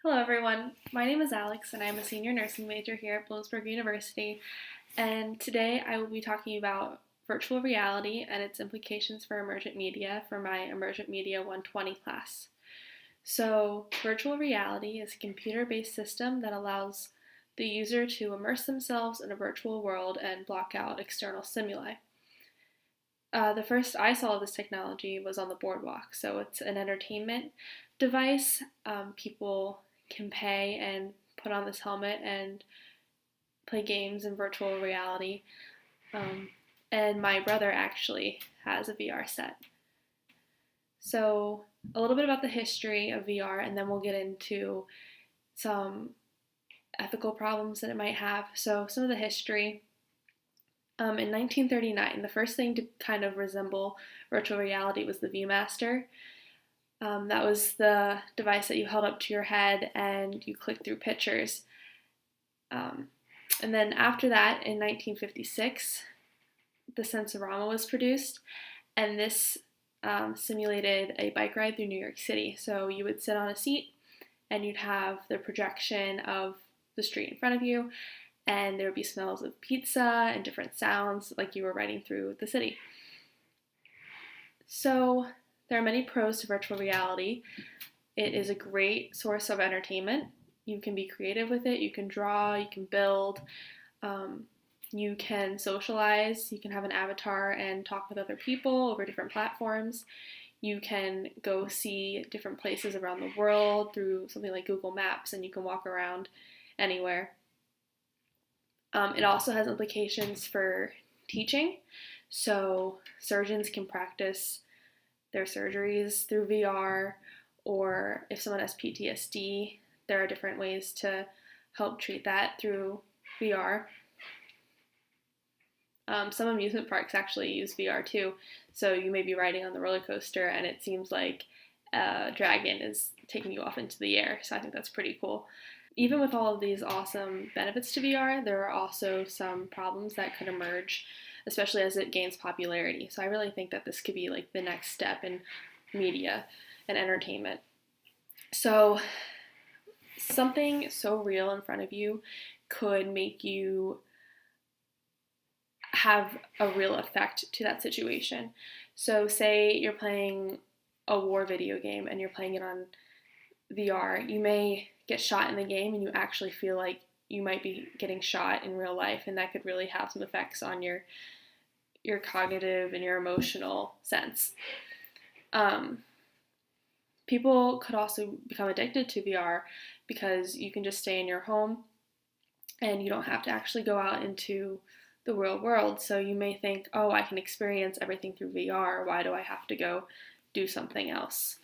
Hello everyone, my name is Alex and I'm a senior nursing major here at Bloomsburg University, and today I will be talking about virtual reality and its implications for emergent media for my Emergent Media 120 class. So, virtual reality is a computer-based system that allows the user to immerse themselves in a virtual world and block out external stimuli. The first I saw of this technology was on the boardwalk. So it's an entertainment device. People can pay and put on this helmet and play games in virtual reality. Um, and my brother actually has a VR set. So, a little bit about the history of VR, and then we'll get into some ethical problems that it might have. So, some of the history. In 1939, the first thing to kind of resemble virtual reality was the Viewmaster. That was the device that you held up to your head and you clicked through pictures. Um, and then after that, in 1956, the Sensorama was produced, and this simulated a bike ride through New York City. So you would sit on a seat and you'd have the projection of the street in front of you, and there would be smells of pizza and different sounds like you were riding through the city. So there are many pros to virtual reality. It is a great source of entertainment. You can be creative with it, you can draw, you can build, you can socialize, you can have an avatar and talk with other people over different platforms. You can go see different places around the world through something like Google Maps, and you can walk around anywhere. It also has implications for teaching. So surgeons can practice their surgeries through VR, or if someone has PTSD, there are different ways to help treat that through VR. Some amusement parks actually use VR too. So you may be riding on the roller coaster and it seems like a dragon is taking you off into the air. So I think that's pretty cool. Even with all of these awesome benefits to VR, there are also some problems that could emerge, especially as it gains popularity. So I really think that this could be like the next step in media and entertainment. So something so real in front of you could make you have a real effect to that situation. So say you're playing a war video game and you're playing it on VR, you may get shot in the game and you actually feel like you might be getting shot in real life, and that could really have some effects on your cognitive and your emotional sense. Um, People could also become addicted to VR because you can just stay in your home and you don't have to actually go out into the real world. So you may think, oh, I can experience everything through VR. Why do I have to go do something else?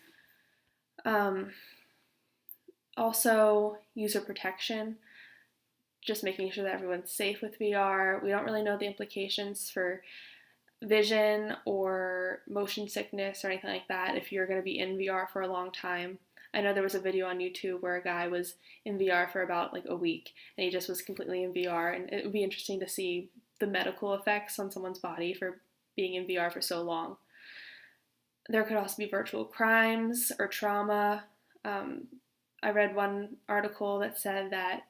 Um, Also, user protection, just making sure that everyone's safe with VR. We don't really know the implications for vision or motion sickness or anything like that if you're going to be in VR for a long time. I know there was a video on YouTube where a guy was in VR for about like a week and he just was completely in VR, and it would be interesting to see the medical effects on someone's body for being in VR for so long. There could also be virtual crimes or trauma. I read one article that said that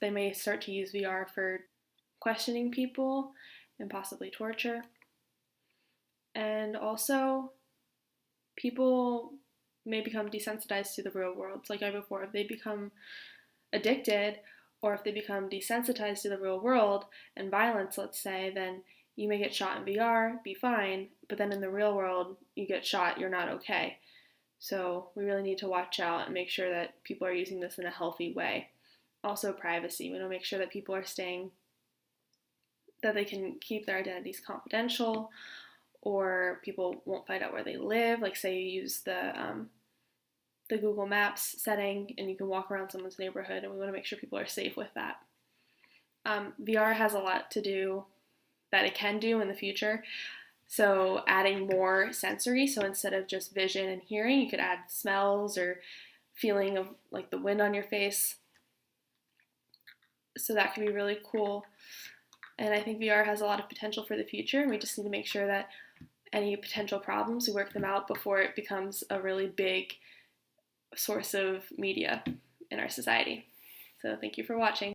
they may start to use VR for questioning people and possibly torture. And also, people may become desensitized to the real world. So like I before, if they become addicted or if they become desensitized to the real world and violence, let's say, then you may get shot in VR, be fine, but then in the real world, you get shot, you're not okay. So we really need to watch out and make sure that people are using this in a healthy way. Also, privacy. We want to make sure that people are staying, that they can keep their identities confidential, or people won't find out where they live. Like say you use the Google Maps setting and you can walk around someone's neighborhood, and we want to make sure people are safe with that. VR has a lot to do that it can do in the future. So adding more sensory, so instead of just vision and hearing, you could add smells or feeling of like the wind on your face. So that could be really cool. And I think VR has a lot of potential for the future, and we just need to make sure that any potential problems, we work them out before it becomes a really big source of media in our society. So thank you for watching.